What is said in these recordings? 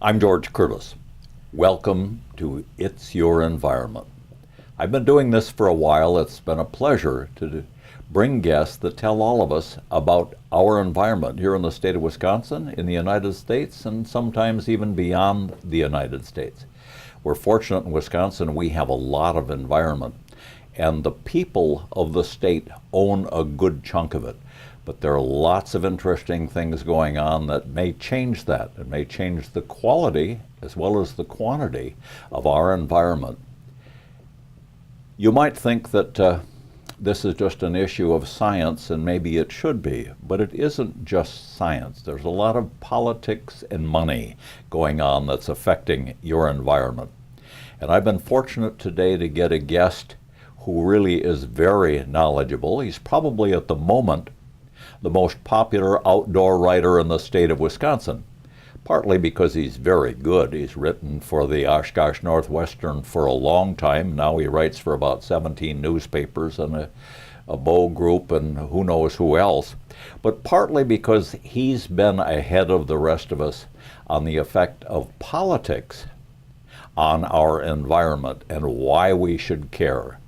I'm George Curtis. Welcome to It's Your Environment. I've been doing this for a while. It's been a pleasure to bring guests that tell all of us about our environment here in the state of Wisconsin, in the United States, and sometimes even beyond the United States. We're fortunate in Wisconsin, we have a lot of environment, and the people of the state own a good chunk of it. But there are lots of interesting things going on that may change that. It may change the quality as well as the quantity of our environment. You might think that this is just an issue of science, and maybe it should be, but it isn't just science. There's a lot of politics and money going on that's affecting your environment. And I've been fortunate today to get a guest who really is very knowledgeable. He's probably at the moment the most popular outdoor writer in the state of Wisconsin, partly because he's very good. He's written for the Oshkosh Northwestern for a long time. Now he writes for about 17 newspapers and a Bow group and who knows who else. But partly because he's been ahead of the rest of us on the effect of politics on our environment and why we should care.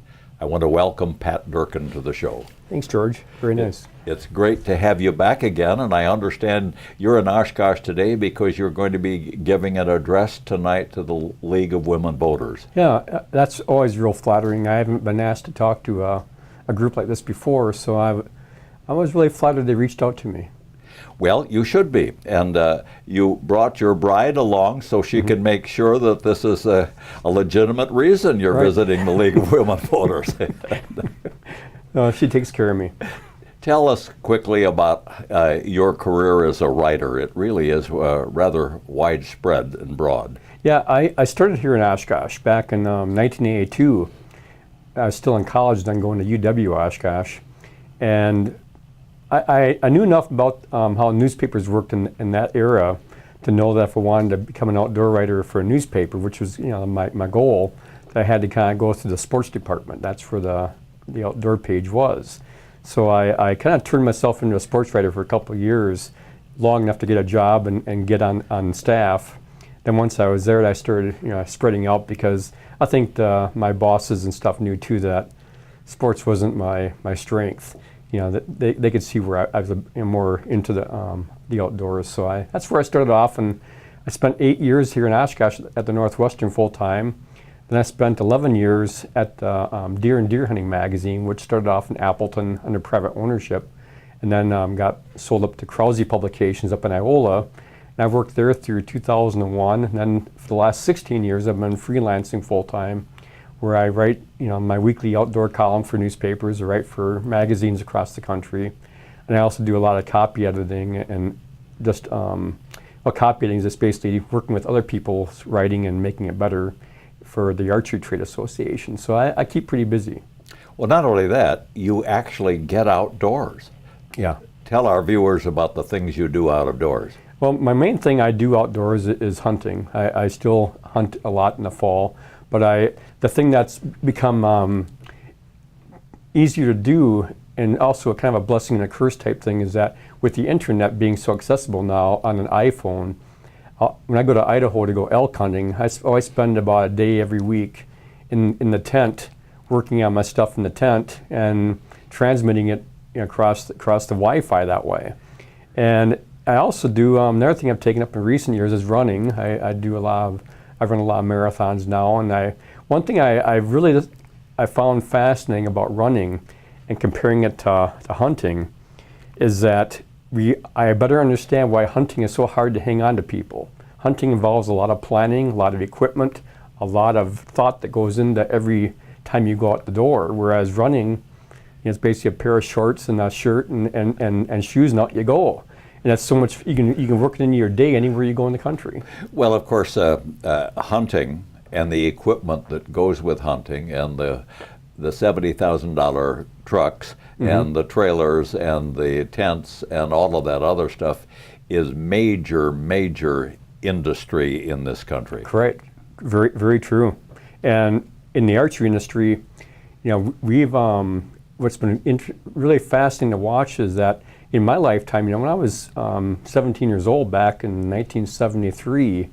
I want to welcome Pat Durkin to the show. Thanks, George. Very nice. It's great to have you back again, and I understand you're in Oshkosh today because you're going to be giving an address tonight to the League of Women Voters. Yeah, that's always real flattering. I haven't been asked to talk to a group like this before, so I was really flattered they reached out to me. Well, you should be, and you brought your bride along so she can make sure that this is a legitimate reason you're visiting the League of Women Voters. She takes care of me. Tell us quickly about your career as a writer. It really is rather widespread and broad. Yeah, I started here in Oshkosh back in 1982. I was still in college, then going to UW Oshkosh, and I knew enough about how newspapers worked in that era to know that if I wanted to become an outdoor writer for a newspaper, which was my goal, that I had to kind of go through the sports department. That's where the outdoor page was. So I kind of turned myself into a sports writer for a couple of years, long enough to get a job and get on staff. Then once I was there, I started spreading out because I think my bosses and stuff knew too that sports wasn't my strength. They could see where I was more into the outdoors. So that's where I started off, and I spent 8 years here in Oshkosh at the Northwestern full time. Then I spent 11 years at the Deer and Deer Hunting magazine, which started off in Appleton under private ownership, and then got sold up to Krause Publications up in Iola. And I've worked there through 2001. And then for the last 16 years, I've been freelancing full time, where I write my weekly outdoor column for newspapers. I write for magazines across the country, and I also do a lot of copy editing and just copy editing is just basically working with other people's writing and making it better for the Archery Trade Association. So I keep pretty busy. Well, not only that, you actually get outdoors. Yeah. Tell our viewers about the things you do out of doors. Well, my main thing I do outdoors is hunting. I still hunt a lot in the fall, but the thing that's become easier to do, and also kind of a blessing and a curse type thing, is that with the internet being so accessible now on an iPhone, when I go to Idaho to go elk hunting, I always spend about a day every week in the tent, working on my stuff in the tent and transmitting it across the Wi-Fi that way. And I also do another thing I've taken up in recent years is running. I run a lot of marathons now, and one thing I found fascinating about running and comparing it to hunting is that I better understand why hunting is so hard to hang on to people. Hunting involves a lot of planning, a lot of equipment, a lot of thought that goes into every time you go out the door, whereas running, it's basically a pair of shorts and a shirt and shoes, and out you go. And that's so much, you can work it into your day anywhere you go in the country. Well, of course, hunting and the equipment that goes with hunting and the $70,000 trucks and the trailers and the tents and all of that other stuff is major industry in this country. Correct. Very, very true. And in the archery industry, we've what's been really fascinating to watch is that in my lifetime, when I was 17 years old back in 1973,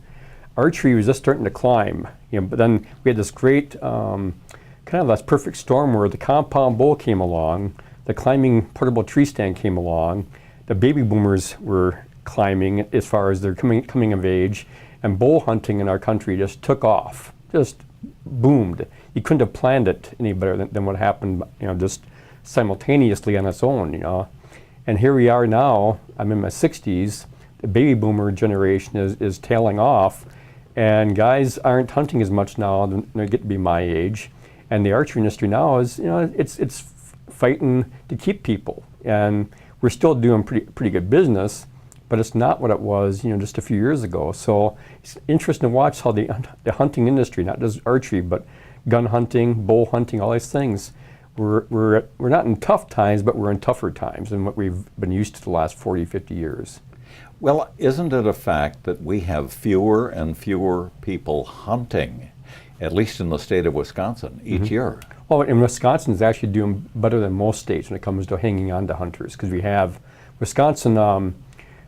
archery was just starting to climb. But then we had this great kind of this perfect storm where the compound bow came along, the climbing portable tree stand came along, the baby boomers were climbing as far as they're coming of age, and bow hunting in our country just took off, just boomed. You couldn't have planned it any better than what happened, just simultaneously on its own, And here we are now, I'm in my 60s, the baby boomer generation is tailing off, and guys aren't hunting as much now than they get to be my age. And the archery industry now is, it's fighting to keep people. And we're still doing pretty good business, but it's not what it was, just a few years ago. So it's interesting to watch how the hunting industry, not just archery, but gun hunting, bow hunting, all these things, we're not in tough times, but we're in tougher times than what we've been used to the last 40, 50 years. Well, isn't it a fact that we have fewer and fewer people hunting, at least in the state of Wisconsin, each year? Oh, and Wisconsin is actually doing better than most states when it comes to hanging on to hunters, because we have Wisconsin.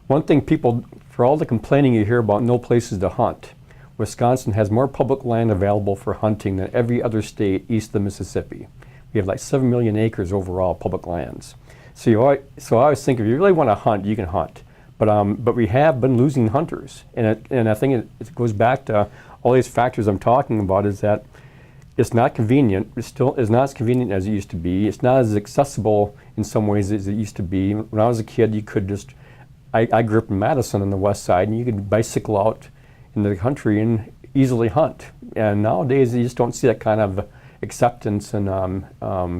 One thing people, for all the complaining you hear about no places to hunt, Wisconsin has more public land available for hunting than every other state east of the Mississippi. We have like 7 million acres overall public lands. So I always think if you really want to hunt, you can hunt. But we have been losing hunters, and I think it goes back to all these factors I'm talking about. Is that it's not convenient. It still is not as convenient as it used to be. It's not as accessible in some ways as it used to be. When I was a kid, you could just. I grew up in Madison on the west side, and you could bicycle out into the country and easily hunt. And nowadays, you just don't see that kind of acceptance, and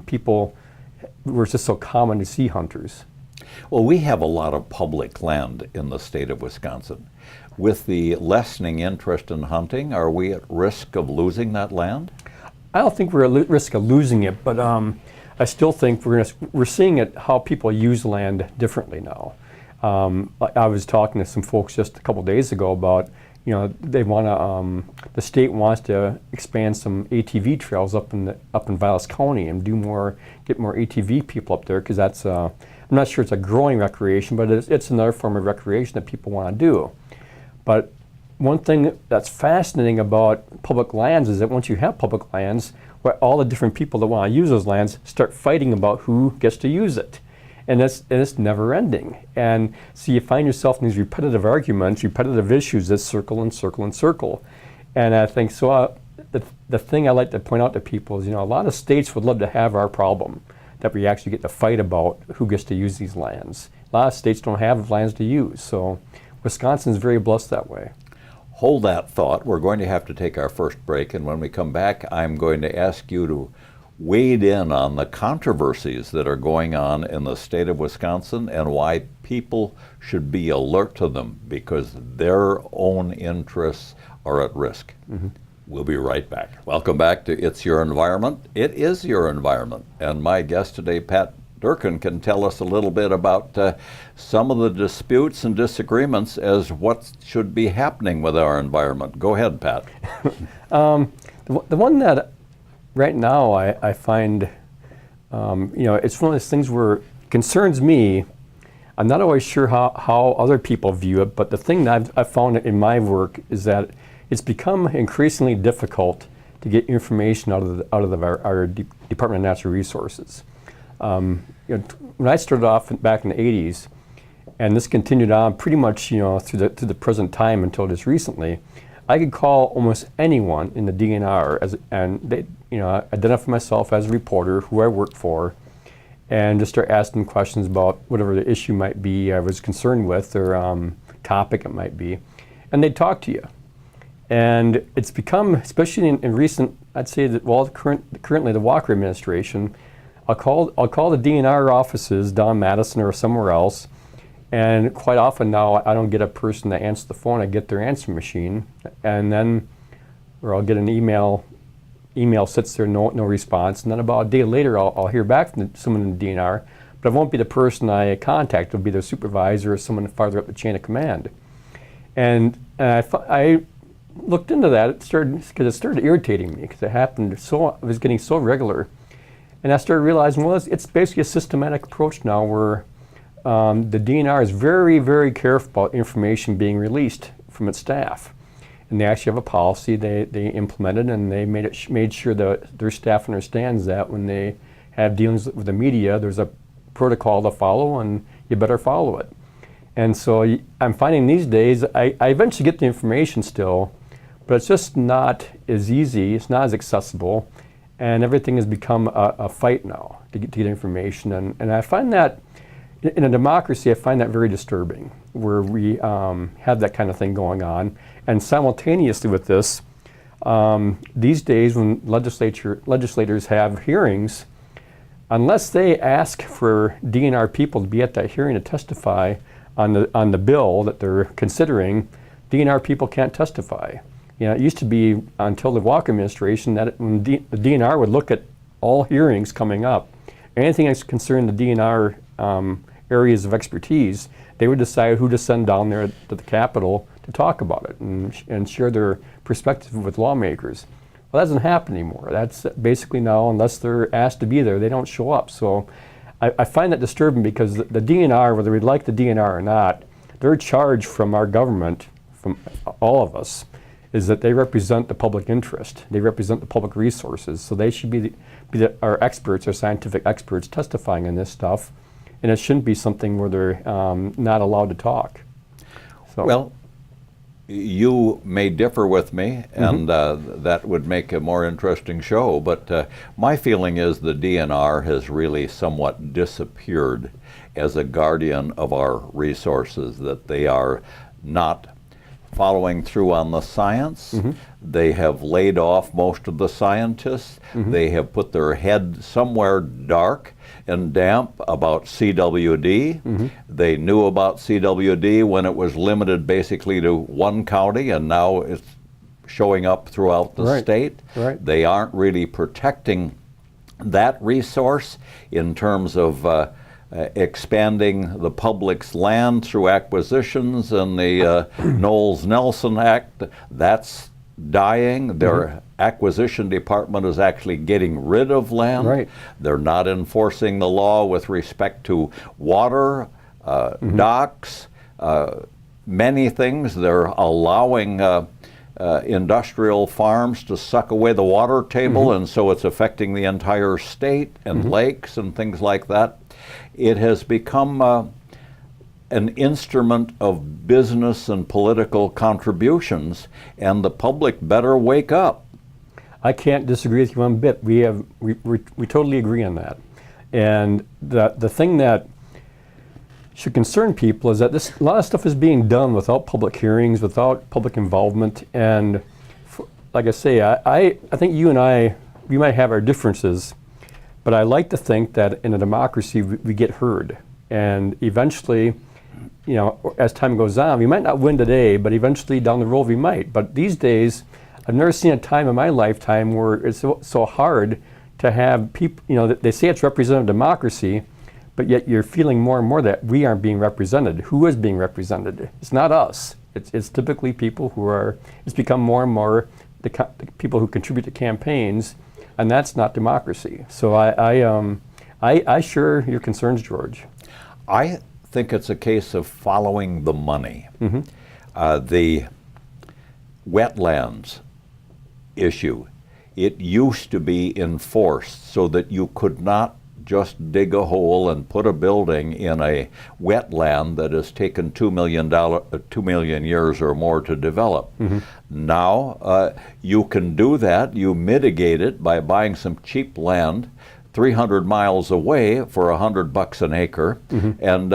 people. Where it's just so common to see hunters. Well, we have a lot of public land in the state of Wisconsin. With the lessening interest in hunting, are we at risk of losing that land? I don't think we're at risk of losing it, but I still think we're seeing it how people use land differently now. I was talking to some folks just a couple days ago about, they want to. The state wants to expand some ATV trails up in Vilas County and get more ATV people up there, because that's. I'm not sure it's a growing recreation, but it's another form of recreation that people want to do. But one thing that's fascinating about public lands is that once you have public lands, all the different people that want to use those lands start fighting about who gets to use it. And it's never ending. And so you find yourself in these repetitive arguments, repetitive issues that circle and circle and circle. And I think so. The thing I like to point out to people is, a lot of states would love to have our problem, that we actually get to fight about who gets to use these lands. A lot of states don't have lands to use, so Wisconsin's very blessed that way. Hold that thought. We're going to have to take our first break, and when we come back, I'm going to ask you to wade in on the controversies that are going on in the state of Wisconsin and why people should be alert to them, because their own interests are at risk. We'll be right back. Welcome back to It's Your Environment. It is your environment. And my guest today, Pat Durkin, can tell us a little bit about some of the disputes and disagreements as what should be happening with our environment. Go ahead, Pat. The one that right now I find, it's one of those things where it concerns me. I'm not always sure how other people view it, but the thing that I've found in my work is that it's become increasingly difficult to get information out of our Department of Natural Resources. When I started off back in the 80s, and this continued on pretty much through the present time until just recently, I could call almost anyone in the DNR and they identify myself as a reporter, who I work for, and just start asking questions about whatever the issue might be I was concerned with, or topic it might be, and they'd talk to you. And it's become, especially in recent, I'd say that currently the Walker administration, I'll call the DNR offices down Madison or somewhere else, and quite often now I don't get a person to answer the phone. I get their answering machine, and then, or I'll get an email. Email sits there, no response, and then about a day later I'll hear back from someone in the DNR, but it won't be the person I contact. It'll be their supervisor or someone farther up the chain of command. And I looked into that. Because it started irritating me, because it was getting so regular. And I started realizing, well, it's basically a systematic approach now where the DNR is very, very careful about information being released from its staff. and they actually have a policy they implemented, and they made sure that their staff understands that when they have dealings with the media, there's a protocol to follow, and you better follow it. And so I'm finding these days, I eventually get the information still, but it's just not as easy, it's not as accessible, and everything has become a fight now to get information. And I find that, in a democracy, I find that very disturbing, where we have that kind of thing going on. And simultaneously with this, these days when legislators have hearings, unless they ask for DNR people to be at that hearing to testify on the bill that they're considering, DNR people can't testify. You know, it used to be until the Walker administration that when the DNR would look at all hearings coming up, anything that's concerned the DNR areas of expertise, they would decide who to send down there to the Capitol to talk about it and share their perspective with lawmakers. Well, that doesn't happen anymore. That's basically now, unless they're asked to be there, they don't show up. So I find that disturbing, because the DNR, whether we like the DNR or not, their charge from our government, from all of us, is that they represent the public interest. They represent the public resources. So they should be our experts, our scientific experts testifying on this stuff. And it shouldn't be something where they're not allowed to talk. So. Well, you may differ with me, and that would make a more interesting show, but my feeling is the DNR has really somewhat disappeared as a guardian of our resources, that they are not following through on the science. They have laid off most of the scientists. They have put their head somewhere dark and damp about CWD. They knew about CWD when it was limited basically to one county, and now it's showing up throughout the state. They aren't really protecting that resource in terms of expanding the public's land through acquisitions, and the Knowles-Nelson Act, that's dying. Their acquisition department is actually getting rid of land. They're not enforcing the law with respect to water, docks, many things. They're allowing industrial farms to suck away the water table, and so it's affecting the entire state and lakes and things like that. It has become an instrument of business and political contributions, and the public better wake up. I can't disagree with you one bit. We totally agree on that. And the thing that should concern people is that a lot of stuff is being done without public hearings, without public involvement. And like I say, I think you and we might have our differences, but I like to think that in a democracy we get heard. And eventually, you know, as time goes on, we might not win today, but eventually down the road we might. But these days, I've never seen a time in my lifetime where it's so hard to have people, you know, they say it's representative democracy, but yet you're feeling more and more that we aren't being represented. Who is being represented? It's not us. It's typically people who are, it's become more and more the people who contribute to campaigns, and that's not democracy. So I share your concerns, George. I think it's a case of following the money. The wetlands issue, it used to be enforced so that you could not just dig a hole and put a building in a wetland that has taken $2 million years or more to develop. Now you can do that. You mitigate it by buying some cheap land 300 miles away for $100 an acre, and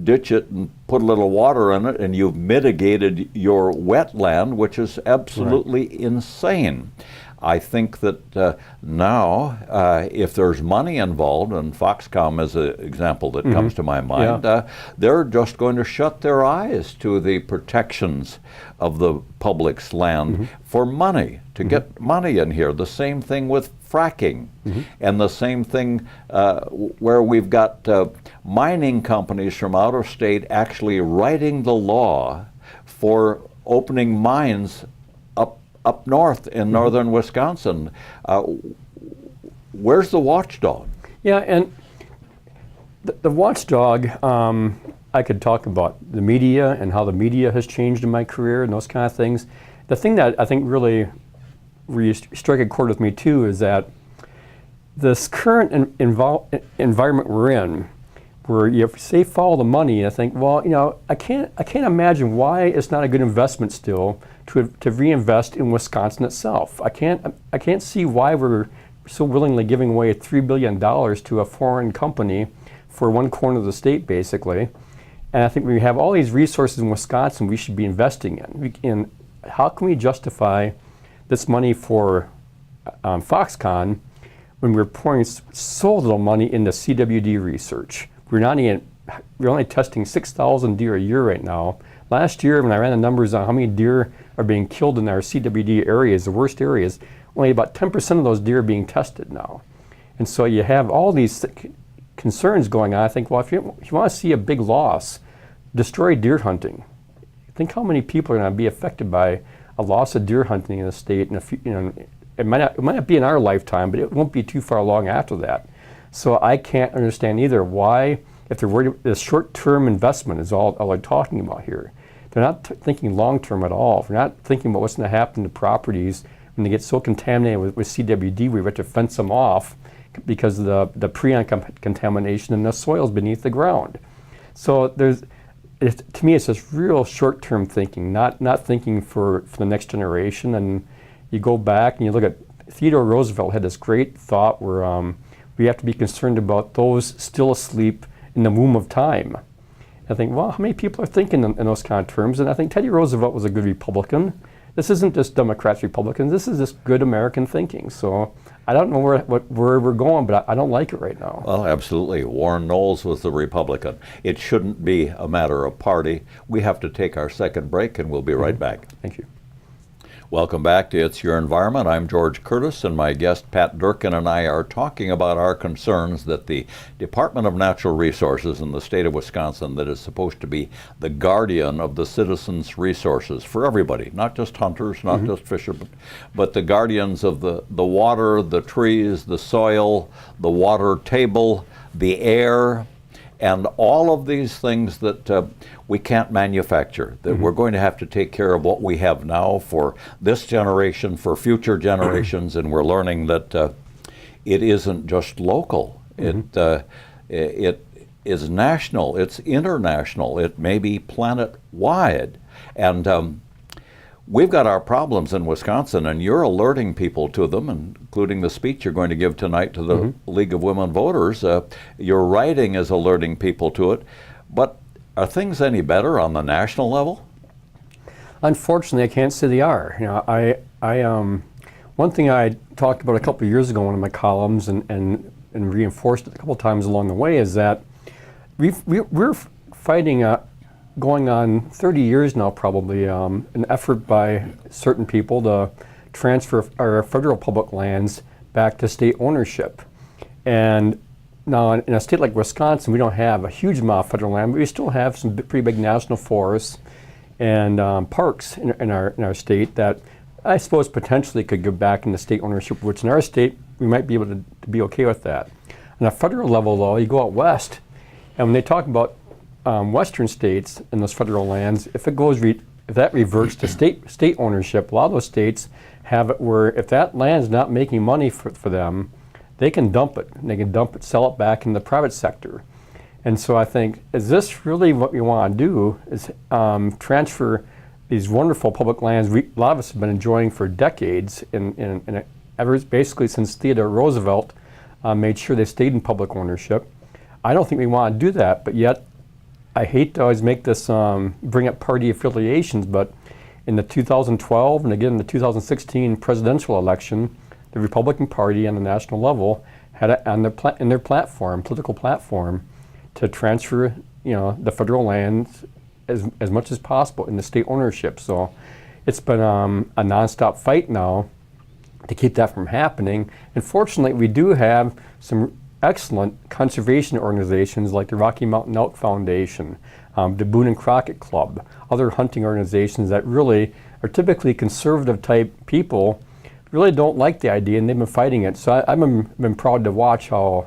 ditch it and put a little water in it, and you've mitigated your wetland, which is absolutely insane. I think that now, if there's money involved, and Foxconn is an example that comes to my mind, they're just going to shut their eyes to the protections of the public's land for money, to get money in here. The same thing with fracking, and the same thing where we've got mining companies from out of state actually writing the law for opening mines up north in northern Wisconsin. Where's the watchdog? Yeah, and the watchdog, I could talk about the media and how the media has changed in my career and those kind of things. the thing that I think really struck a chord with me too is that this current environment we're in, where you say follow the money, I think, well, I can't imagine why it's not a good investment still to reinvest in Wisconsin itself. I can't see why we're so willingly giving away $3 billion to a foreign company for one corner of the state, basically. And I think we have all these resources in Wisconsin we should be investing in. And how can we justify this money for Foxconn when we're pouring so little money into CWD research? We're only testing 6,000 deer a year right now. Last year, when I ran the numbers on how many deer are being killed in our CWD areas, the worst areas, only about 10% of those deer are being tested now. And so you have all these concerns going on. I think, well, if you want to see a big loss, destroy deer hunting. Think how many people are going to be affected by a loss of deer hunting in the state. And it might not be in our lifetime, but it won't be too far along after that. So I can't understand either why, if they're worried, the short-term investment is all they're talking about here. They're not thinking long-term at all. They're not thinking about what's going to happen to properties when they get so contaminated with CWD. We have to fence them off because of the prion contamination in the soils beneath the ground. So to me, it's just real short-term thinking, not thinking for the next generation. And you go back and you look at Theodore Roosevelt had this great thought where we have to be concerned about those still asleep in the womb of time. I think, well, how many people are thinking in those kind of terms? And I think Teddy Roosevelt was a good Republican. This isn't just Democrats, Republicans. This is just good American thinking. So I don't know where we're going, but I don't like it right now. Well, absolutely. Warren Knowles was the Republican. It shouldn't be a matter of party. We have to take our second break, and we'll be right back. Thank you. Welcome back to It's Your Environment. I'm George Curtis, and my guest Pat Durkin and I are talking about our concerns that the Department of Natural Resources in the state of Wisconsin, that is supposed to be the guardian of the citizens' resources for everybody, not just hunters, not just fishermen, but the guardians of the water, the trees, the soil, the water table, the air, and all of these things that we can't manufacture, that we're going to have to take care of what we have now for this generation, for future generations, and we're learning that it isn't just local. It is national, it's international, it may be planet-wide. And we've got our problems in Wisconsin, and you're alerting people to them, including the speech you're going to give tonight to the League of Women Voters. Your writing is alerting people to it. But are things any better on the national level? Unfortunately, I can't say they are. One thing I talked about a couple of years ago in one of my columns and reinforced it a couple of times along the way is that we're fighting going on 30 years now, probably, an effort by certain people to transfer our federal public lands back to state ownership. And now in a state like Wisconsin, we don't have a huge amount of federal land, but we still have some pretty big national forests and parks in our state that I suppose potentially could go back into state ownership, which in our state, we might be able to be okay with that. On a federal level, though, you go out west, and when they talk about western states and those federal lands, if that reverts to state ownership, a lot of those states have it where if that land's not making money for them, they can dump it. And they can sell it back in the private sector. And so I think, is this really what we want to do? Is transfer these wonderful public lands a lot of us have been enjoying for decades, ever basically since Theodore Roosevelt made sure they stayed in public ownership. I don't think we want to do that, but yet I hate to always make this bring up party affiliations, but in the 2012 and again the 2016 presidential election, the Republican Party on the national level had it on in their political platform, to transfer the federal lands as much as possible into state ownership. So it's been a nonstop fight now to keep that from happening. And fortunately, we do have some excellent conservation organizations like the Rocky Mountain Elk Foundation, the Boone and Crockett Club, other hunting organizations that really are typically conservative type people, really don't like the idea, and they've been fighting it. So I've been proud to watch how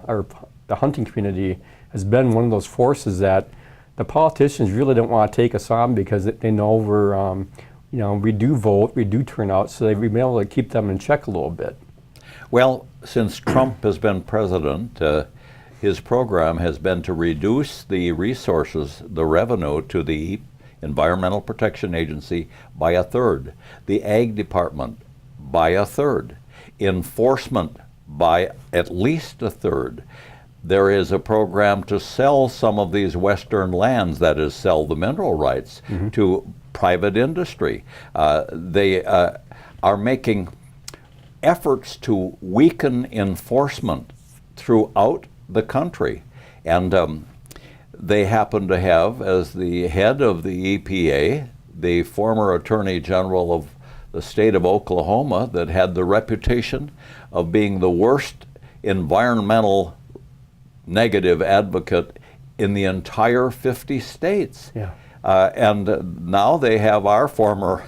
the hunting community has been one of those forces that the politicians really don't want to take us on, because they know we do vote, we do turn out, so we've been able to keep them in check a little bit. Well, since Trump has been president, his program has been to reduce the resources, the revenue to the Environmental Protection Agency by a third, the Ag Department by a third, enforcement by at least a third. There is a program to sell some of these western lands, that is, sell the mineral rights to private industry. They are making efforts to weaken enforcement throughout the country. And they happen to have, as the head of the EPA, the former Attorney General of the state of Oklahoma that had the reputation of being the worst environmental negative advocate in the entire 50 states. Yeah. And now they have our former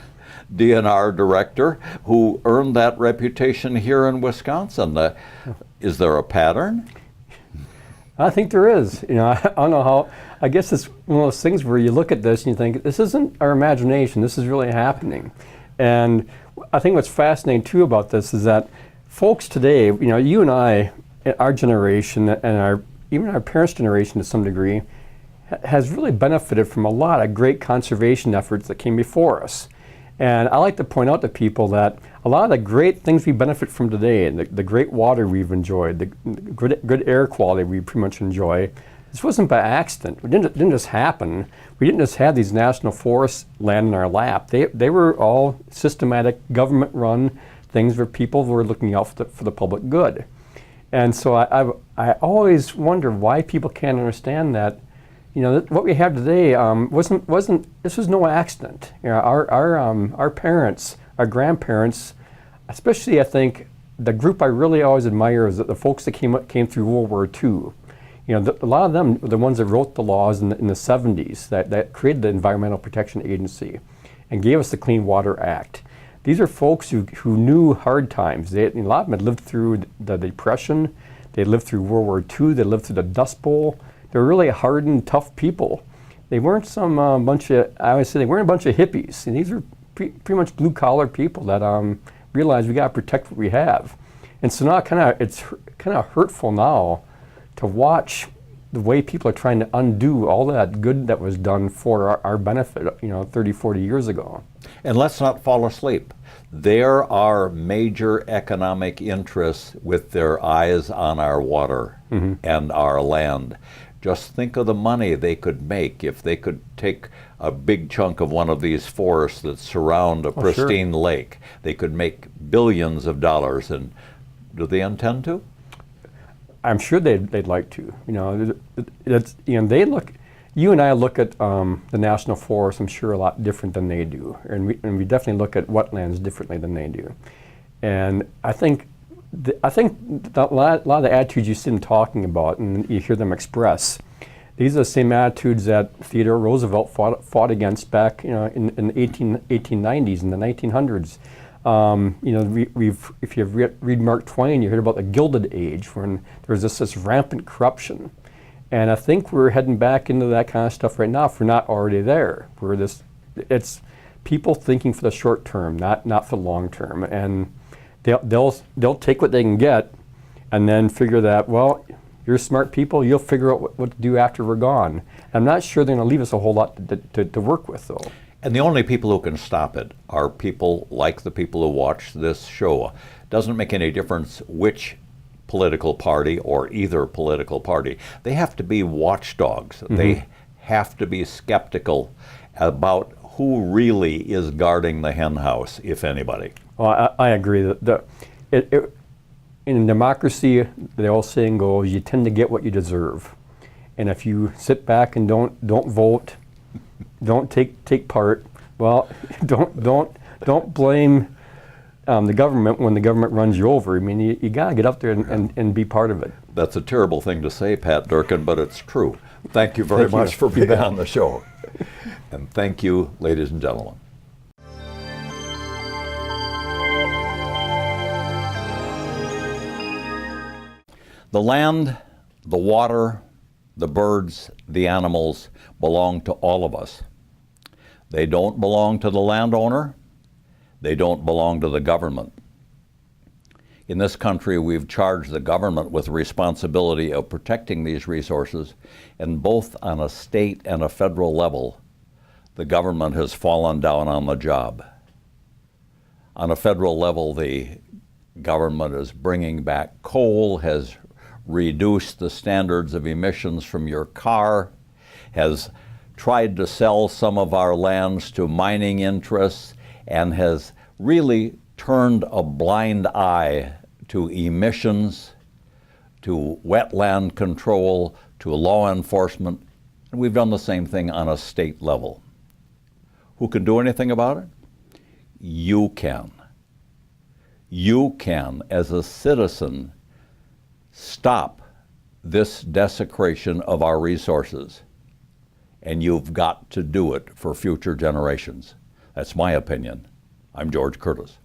DNR director who earned that reputation here in Wisconsin. Is there a pattern? I think there is. I don't know how. I guess it's one of those things where you look at this and you think, this isn't our imagination. This is really happening. And I think what's fascinating too about this is that folks today, you and I, our generation, and even our parents' generation to some degree, has really benefited from a lot of great conservation efforts that came before us. And I like to point out to people that a lot of the great things we benefit from today, and the great water we've enjoyed, the good air quality we pretty much enjoy, this wasn't by accident. It didn't just happen. We didn't just have these national forests land in our lap. They were all systematic, government-run things where people were looking out for the public good. And so I always wonder why people can't understand that. What we have today wasn't. This was no accident. Our parents, our grandparents, especially I think the group I really always admire is the folks that came through World War II. A lot of them were the ones that wrote the laws in the 70s that created the Environmental Protection Agency and gave us the Clean Water Act. These are folks who knew hard times. A lot of them had lived through the Depression. They lived through World War II. They lived through the Dust Bowl. They were really hardened, tough people. They weren't some bunch of, I always say they weren't a bunch of hippies. And these are pretty much blue-collar people that realize we got to protect what we have. And so now it's kind of hurtful now to watch the way people are trying to undo all that good that was done for our benefit, 30, 40 years ago. And let's not fall asleep. There are major economic interests with their eyes on our water and our land. Just think of the money they could make if they could take a big chunk of one of these forests that surround a pristine lake. They could make billions of dollars. And do they intend to? I'm sure they'd like to. They look. You and I look at the national forest, I'm sure, a lot different than they do, and we definitely look at wetlands differently than they do. And I think a lot of the attitudes you see them talking about and you hear them express, these are the same attitudes that Theodore Roosevelt fought against back in the 1890s and the 1900s. If you read Mark Twain, you heard about the Gilded Age when there was this rampant corruption. And I think we're heading back into that kind of stuff right now if we're not already there. It's people thinking for the short term, not for the long term. And they'll take what they can get and then figure that, well, you're smart people, you'll figure out what to do after we're gone. I'm not sure they're going to leave us a whole lot to work with, though. And the only people who can stop it are people like the people who watch this show. Doesn't make any difference which political party or either political party. They have to be watchdogs. They have to be skeptical about who really is guarding the hen house, if anybody. Well, I agree. In democracy, the old saying goes, you tend to get what you deserve. And if you sit back and don't vote, don't take part, well, don't blame the government when the government runs you over. I mean, you got to get up there and be part of it. That's a terrible thing to say, Pat Durkin, but it's true. Thank you very much for being on the show. And thank you, ladies and gentlemen. The land, the water, the birds, the animals belong to all of us. They don't belong to the landowner. They don't belong to the government. In this country, we've charged the government with the responsibility of protecting these resources, and both on a state and a federal level, the government has fallen down on the job. On a federal level, the government is bringing back coal, has reduced the standards of emissions from your car, has tried to sell some of our lands to mining interests, and has really turned a blind eye to emissions, to wetland control, to law enforcement. And we've done the same thing on a state level. Who can do anything about it? You can. You can, as a citizen, stop this desecration of our resources. And you've got to do it for future generations. That's my opinion. I'm George Curtis.